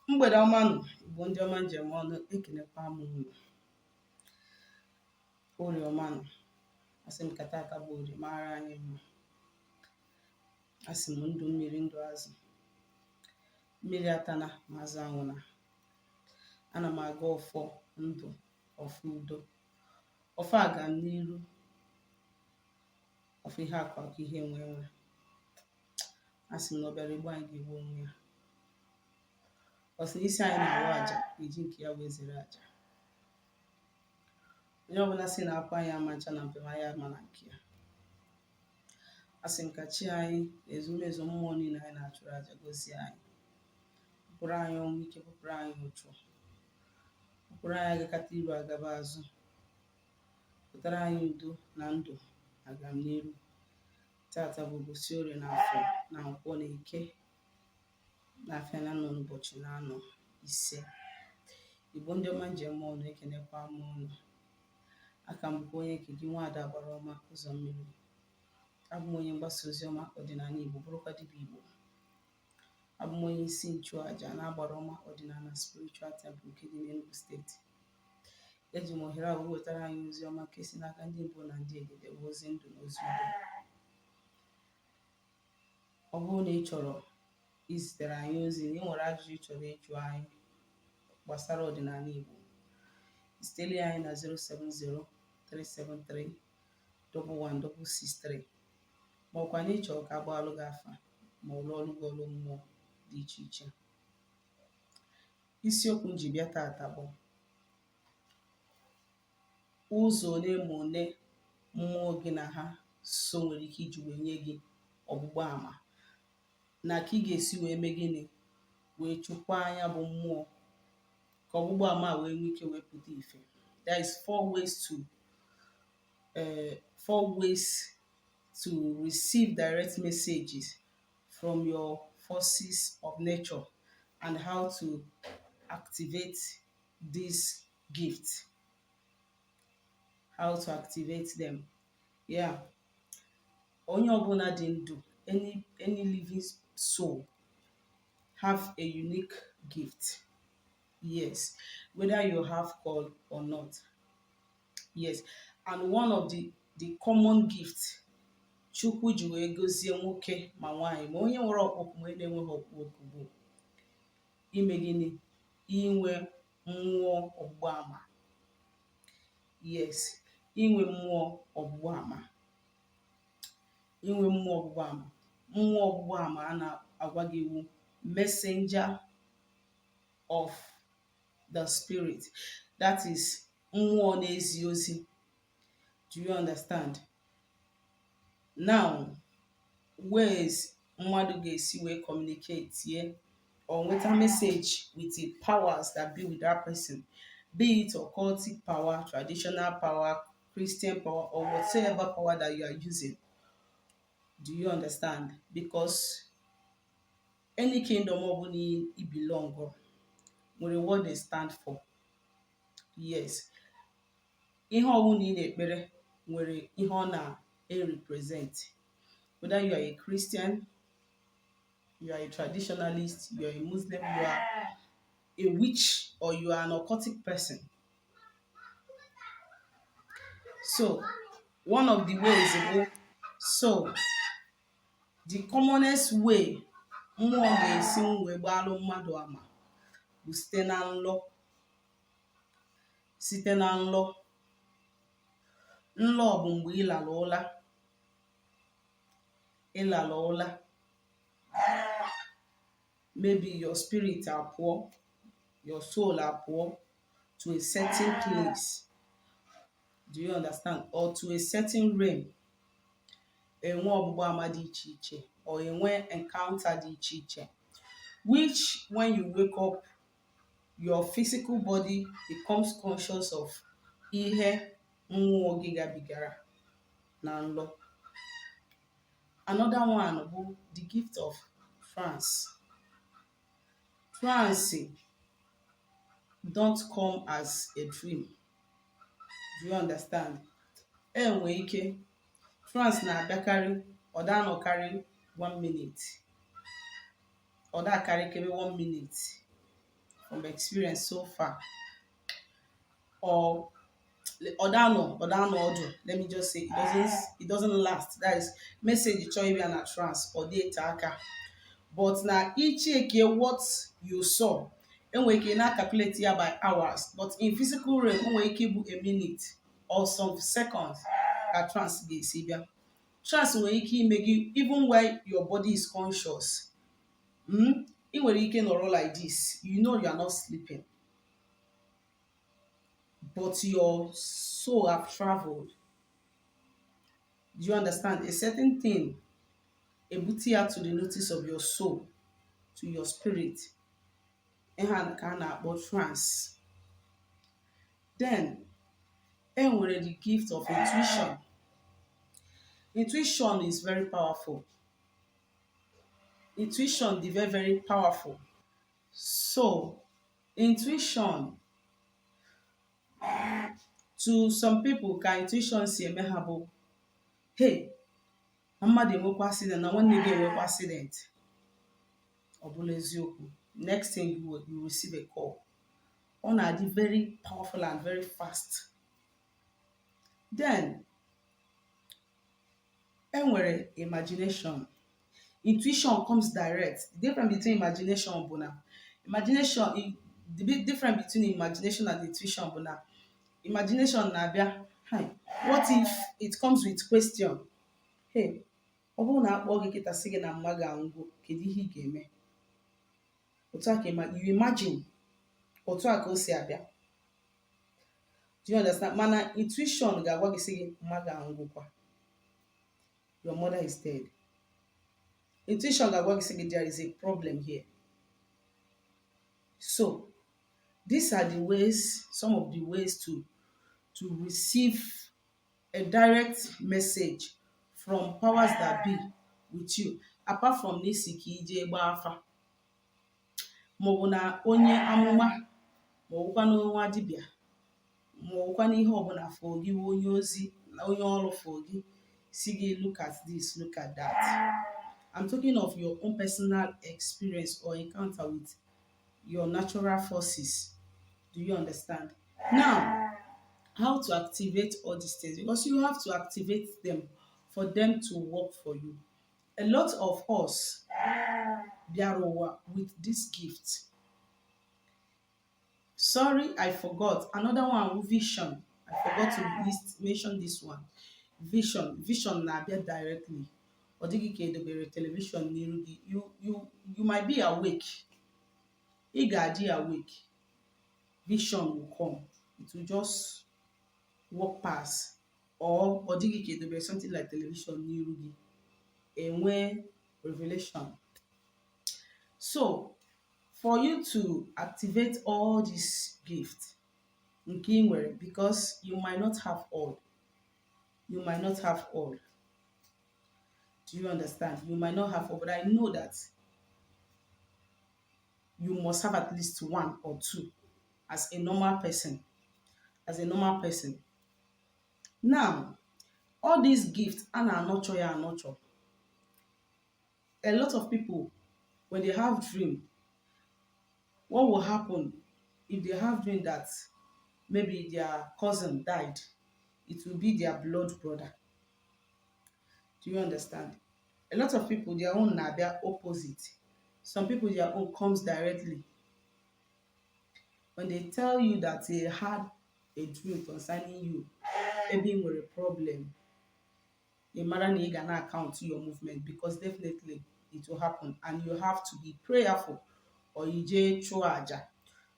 Mgbede ọma nụ Igbo ndị ọma njem ọnụ, ekenekwa m unu. Orie ọma nụ, asị m ka tata bụ orie mara anyị mma. Asị m ndụ mmiri ndụ azụ, mmiri atana ma azụ anwụna. Ana m aga ọfọ ndụ, ọfọ udo, ọfọ aga m n'iru, ọfọ ihe akụ akụ ihe nwe nwe. Asị m na ọbịara Igbo anyị ga-egbu onwe ya. Ọ sị isi anyị na-awa aja eji nke ya wee zere aja. Onye ọbụla si na akwa anyị ama ncha na mpem anyị ama na nke ya. Asị m ka chi anyị na ezumezu mmụọ niile anyị na-achụrụ aja gozie anyị, pụpụrụ anyị ọnwụ ike, pụpụrụ anyị ụchụ, pụpụrụ anyị agakata iru agaba azụ, pụtara anyị udo na ndụ agam n'iru. Tata bụ ụbọchị orie na afọ na nkwọ na eke n'afịa na nọ n'ụbọchị na-anọ ise. Igbo ndị ọma njem ọnụ, ekenekwa m unu. Aka m bụkwa onye nke gị nwaada gbara ọma ụzọ mmiri. Abụ m onye mgbasa ozi ọma ọdịnala Igbo, bụrụkwa dibịa Igbo. Abụ m onye isi nchụaja na agbara ọma ọdịnala Spiritual Temple nke dị n'Enugu steeti. Eji m ohere a wetara anyị ozi ọma nke si n'aka ndị Igbo na ndị Egede, bụ ozi ndụ na ozi udo. Ọ bụrụ na ị chọrọ izitere anyị ozi na ị nwere ajụjụ ị chọrọ ịjụ anyị gbasara ọdịnala Igbo, zitere anyị na 070-373-11663, ma ọkwa na ị chọrọ ka agbaalụ gị afa ma ọ lụọ ọlụ gị ọlụ mmụọ dị iche iche. Isiokwu m ji bịa tata bụ ụzọ ole ma ole mmụọ gị na ha so nwere ike iji wee nye gị ọgbụgba ama, na ka ị ga-esi wee mee gịnị wee chụkwaa anya bụ mmụọ ka ọgbụgba ama wee nwee ike wee pụta ife. There is four ways to receive direct messages from your forces of nature and how to activate this gift. How to activate them. Yeah. Onye ọbụla dị ndụ, any living soul have a unique gift. Yes, whether you have called or not. Yes, and one of the common gifts Chukwu ji wee gozie nwoke ma nwaanyị ma onye nwere ọkpụkpụ ma onye na-enweghị ọkpụkpụ bụ ime gịnị? Inwe mmụọ ọgbụgba ama. Yes, inwe mmụọ ọgbụgba ama. Inwe mmụọ ọgbụgba ama. Mmụọ ọgbụgba ama a na-agwa gị iwu messenger of the spirit. That is mmụọ na-ezi ozi. Do you understand? Now, ways mmadụ ga-esi wee communicate here or nweta message with the powers that be with that person, be it occultic power, traditional power, Christian power, or whatever power that you are using. Do you understand? Because any kingdom ọbụla you belong nwere what they stand for. Yes. Ihe ọbụla ị na-ekpere nwere ihe ọ na-represent. Whether you are a Christian, you are a traditionalist, you are a Muslim, you are a witch, or you are an occultic person. So, one of the ways, the commonest way mmụọ ga-esi wee gbaalụ mmadụ ama bụ site na nlọ. Site na nlọ. Nlọ bụ mgbe ị lara ụla. Ị lara ụla. Maybe your spirit apụọ, your soul apụọ to a certain place. Do you understand? Or to a certain realm. Enwe ọgbụgba ama dị iche iche, or enwe encounter dị iche iche, which when you wake up, your physical body becomes conscious of ihe mmụọ gị gabigara na nlọ. Another one bụ the gift of trance. Trance don't come as a dream. Do you understand? Enwe ike trance na-abịakarị ọ da anọkarị 1 minute. Ọ da akarị kebe 1 minute. from experience so far, or Odano, let me just say it doesn't last. That is message chọ ịbịa na trance or date aka. But na icheke what you saw, enwere ike na calculate ya by hours, but in physical realm enwere ike bụ a minute or some seconds ka trance ga-esi bịa. Trance nwere ike ime gị even while your body is conscious. Ị nwere ike nọrọ like this, you know you are not sleeping, but your soul have traveled. Do you understand? A certain thing ebute ya to the notice of your soul, to your spirit. Ka a na-akpọ trance. Then enwere the gift of intuition. Intuition is very powerful. Intuition is very, very powerful. So intuition, to some people ka intuition si eme ha bụ, hey, na mmadụ enwekwa accident, na nwanne gị enwekwa accident. Ọ bụla eziokwu. Next thing you receive a call. Ọ na-adị very powerful and very fast. Then enwere imagination. Intuition comes direct. The difference between imagination bụ na the big difference between imagination and intuition bụ na imagination na-abịa, what if it comes with question? Hey, ọ bụrụ na akpọ gị kịta sị gị na mma ga-anwụgo, kedu ihe ị ga-eme? Otu a ka you imagine, otu a ka o si abịa. Do you understand? Mana intuition ga-agwa gị sị gị mma ga-anwụgokwa, your mother is dead. Intuition ga-agwa gị sị gị there is a problem here. So these are the ways, some of the ways to receive a direct message from powers that be with you, apart from n'isi ka ije gbaa afa, maọbụ na onye amụma, maọbụkwa na onye dibịa, maọbụkwa na ihe ọbụla fọ gị, onye ozi na onye ọrụ fọ gị si gị look at this, look at that. I'm talking of your own personal experience or encounter with your natural forces. Do you understand? Now, how to activate all these things? Because you have to activate them for them to work for you. A lot of us biarowa with this gift. Sorry, I forgot. Another one, vision. I forgot to mention this one. Vision na bia directly. Or digi ke edobere television n'iru gị. You might be awake. Ị ga-adị awake. Vision will come. It will just walk past. Or digi ke edobere something like television n'iru gị. Enwe revelation. So, for you to activate all these gifts, because you might not have all. You might not have all. Do you understand? You might not have all, but I know that you must have at least one or two as a normal person. As a normal person. Now, all these gifts, and nurture. A lot of people, when they have dream, what will happen if they have dream that maybe their cousin died? It will be their blood brother. Do you understand? A lot of people, their own are their opposite. Some people, their own comes directly. When they tell you that they had a dream concerning you, maybe with a problem, a matter you cannot account to your movement, because definitely it will happen, and you have to be prayerful or you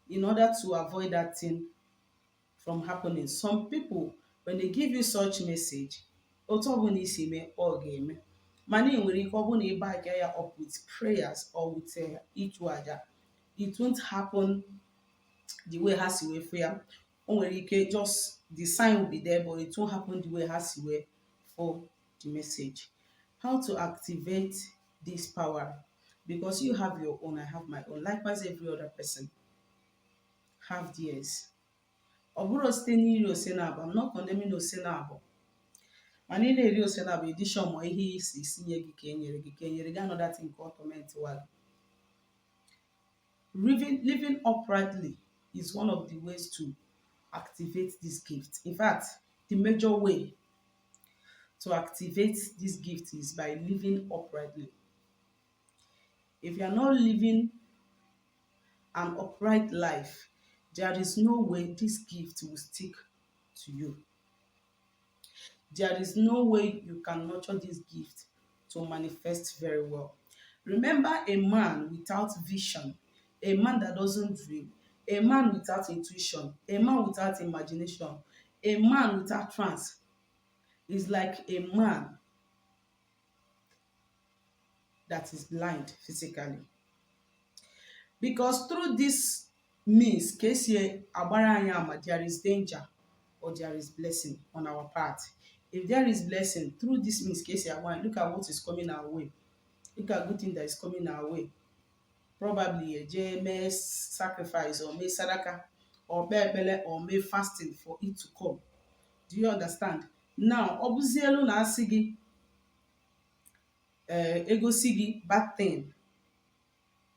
in order to avoid that thing from happening. Some people, when they give you such message, Mani nwere ike ọ bụ na back ya up with prayers or with ịchụ aja, it won't happen the way ha si wee fụ ya. O nwere ike just the sign will be there, but it won't happen the way ha si wee for the message. How to activate this power? Because you have your own, I have my own. Likewise, every other person have theirs. Ọ bụrụ site n'iri ose na abụ, I'm not condemning ose na abụ. Mana ị na-eri ose na bụ edition ma ihe isi nye gị ka enyere gị another thing called torment wag. Living uprightly is one of the ways to activate this gift. In fact, the major way to activate this gift is by living uprightly. If you are not living an upright life, there is no way this gift will stick to you. There is no way you can nurture this gift to manifest very well. Remember a man without vision, a man that doesn't dream, a man without intuition, a man without imagination, a man without trance is like a man that is blind physically. Because through this means, Kesie Abarayama, there is danger or there is blessing on our part. If there is blessing through this means, Kesie Abarayama, look at what is coming our way. Look at good thing that is coming our way. Probably a JMS sacrifice or may sadaka or bebele or may fasting for it to come. Do you understand? Now, obuzielu na asigi egosi gị bad thing.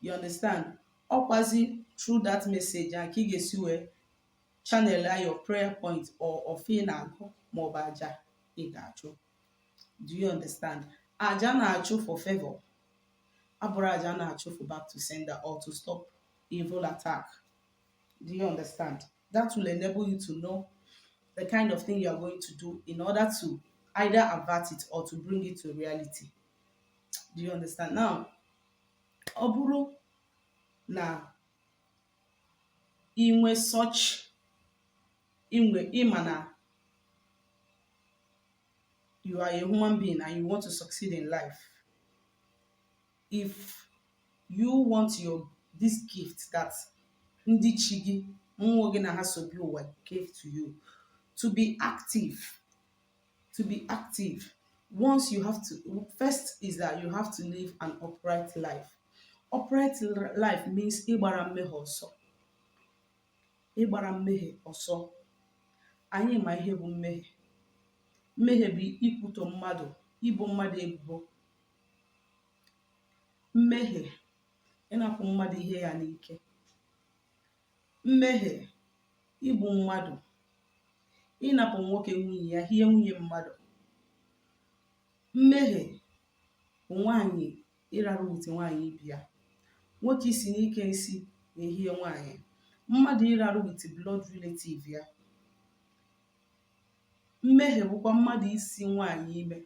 You understand? Okwazi through that message and ka ị ga-esi wee channel your prayer point or ofe na-agụ maọbụ aja ị ga-achụ. Do you understand? Aja na-achụ for favor. Abụrụ aja na-achụ for back to sender or to stop evil attack. Do you understand? That will enable you to know the kind of thing you are going to do in order to either avert it or to bring it to reality. Do you understand? Now, ọ bụrụ na inwe such ịma na you are a human being and you want to succeed in life, if you want this gift that ndị chi gị mmụọ gị na ha so bi ụwa gave to you to be active, once you have to, first is that you have to live an upright life. Upright life means ịgbara mmehie ọsọ. Ịgbara mmehie ọsọ. Anyị ma ihe bụ mmehie. Mmehie bụ ikwutọ mmadụ, ibo mmadụ ebubo. Mmehie ịnapụ mmadụ ihe ya n'ike. Mmehie igbu mmadụ, ịnapụ nwoke nwunye ya hie nwunye mmadụ. Mmehie bụ nwaanyị ịrarụ wute nwaanyị ibe ya. Nwoke isi n'ike isi ehie nwaanyị. Mmadụ ịrarụ wute blood relative ya. Mmehie bụkwa mmadụ isi nwaanyị ime.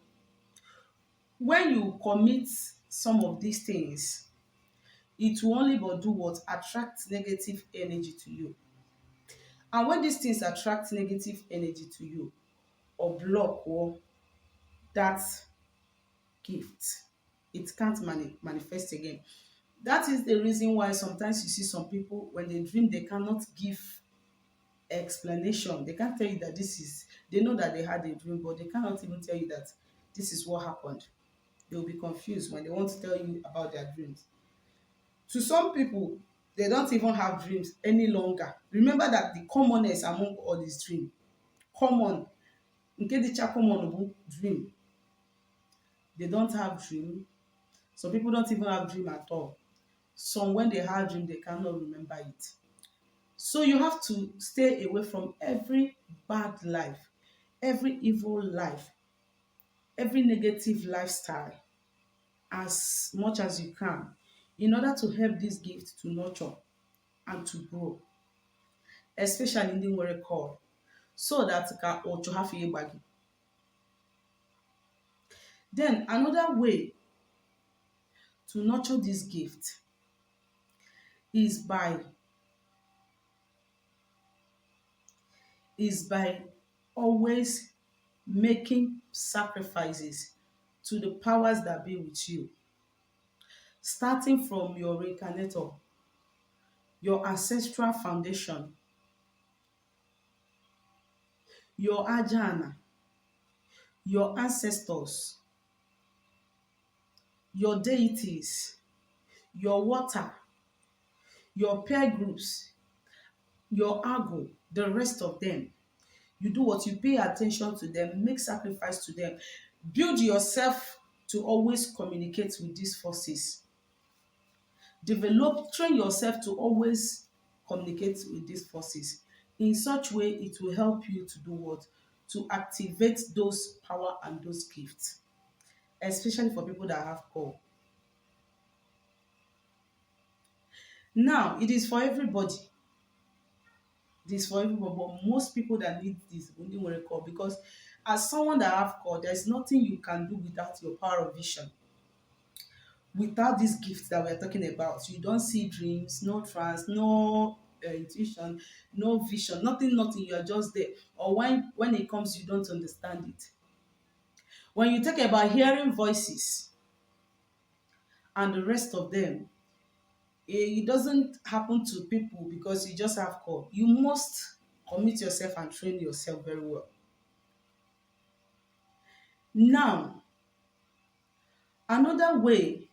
When you commit some of these things, it will only but do what? Attract negative energy to you. And when these things attract negative energy to you or block or that gift, it can't manifest again. That is the reason why sometimes you see some people, when they dream, they cannot give explanation. They can't tell you that they know that they had a dream, but they cannot even tell you that this is what happened. They will be confused when they want to tell you about their dreams. To some people, they don't even have dreams any longer. Remember that the commonness among all is dream. Common. Nke dịcha common bụ dream. They don't have dream. Some people don't even have dream at all. Some, when they have dream, they cannot remember it. So you have to stay away from every bad life, every evil life, every negative lifestyle as much as you can, in order to help this gift to nurture and to grow, especially in the nwere call, so that ka ocho hafi ịgba gị. Then another way to nurture this gift is by always making sacrifices to the powers that be with you, starting from your reincarnator, your ancestral foundation, your ajana, your ancestors, your deities, your water, your peer groups, your ago, the rest of them. You do what? You pay attention to them, make sacrifice to them, build yourself to always communicate with these forces. Train yourself to always communicate with these forces. In such way, it will help you to do what? To activate those power and those gifts, especially for people that have call. Now, it is for everybody. This for everybody, but most people that need this only want to call, because as someone that have call, there's nothing you can do without your power of vision. Without these gifts that we're talking about, you don't see dreams, no trance, no intuition, no vision, nothing. You are just there. Or when it comes, you don't understand it. When you talk about hearing voices and the rest of them, it doesn't happen to people because you just have call. You must commit yourself and train yourself very well. Now, another way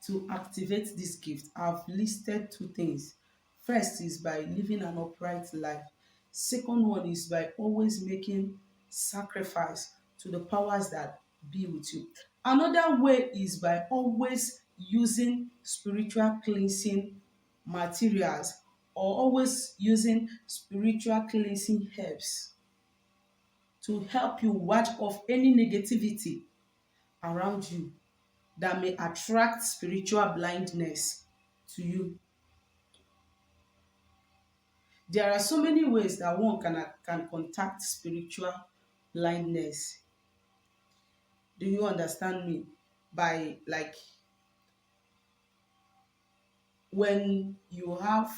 to activate this gift, I've listed two things. First is by living an upright life. Second one is by always making sacrifice to the powers that be with you. Another way is by always using spiritual cleansing materials, or always using spiritual cleansing herbs to help you watch off any negativity around you that may attract spiritual blindness to you. There are so many ways that one can contact spiritual blindness. Do you understand me? By, like, when you have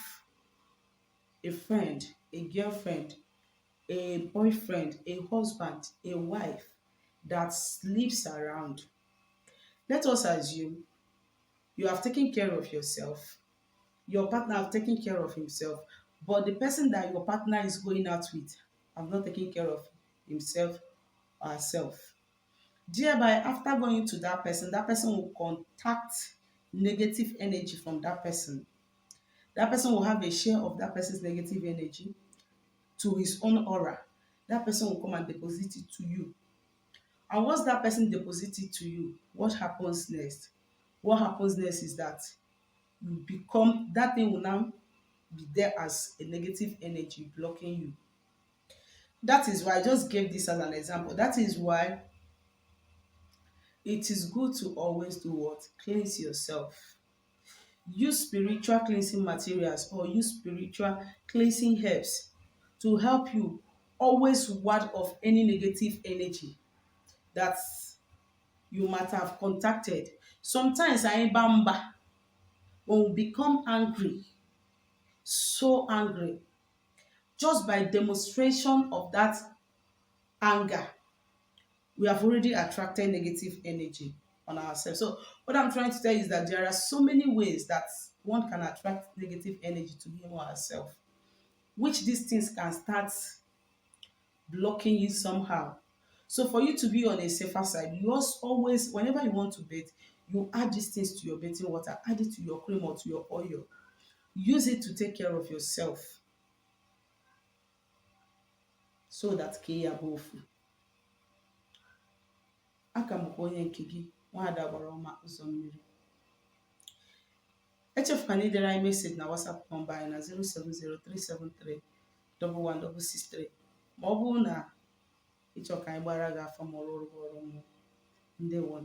a friend, a girlfriend, a boyfriend, a husband, a wife that sleeps around. Let us assume you have taken care of yourself, your partner have taken care of himself, but the person that your partner is going out with have not taken care of himself or herself. Thereby, after going to that person will contact negative energy from that person. That person will have a share of that person's negative energy to his own aura. That person will come and deposit it to you. And once that person deposits it to you, what happens next? What happens next is that you become, that thing will now be there as a negative energy blocking you. That is why I just gave this as an example. That is why it is good to always do what? Cleanse yourself. Use spiritual cleansing materials or use spiritual cleansing herbs to help you always ward off any negative energy that you might have contacted. Sometimes I bamba, when we become angry, so angry, just by demonstration of that anger, we have already attracted negative energy on ourselves. So what I'm trying to tell you is that there are so many ways that one can attract negative energy to him or herself, which these things can start blocking you somehow. So for you to be on a safer side, you also always, whenever you want to bathe, you add these things to your bathing water, add it to your cream or to your oil. Use it to take care of yourself so that ka ya bụ ofu. Aka m onye nke gị, Nwaada Gbara Ọma Ụzọ Mmiri. Echefukwana idere anyị meseji na WhatsApp nọmba anyị na 07037311663 ma ọ bụrụ na ịchọ ka anyị gbara gị afọ ma ọrụ ọrụ mmụọ. Ndewo.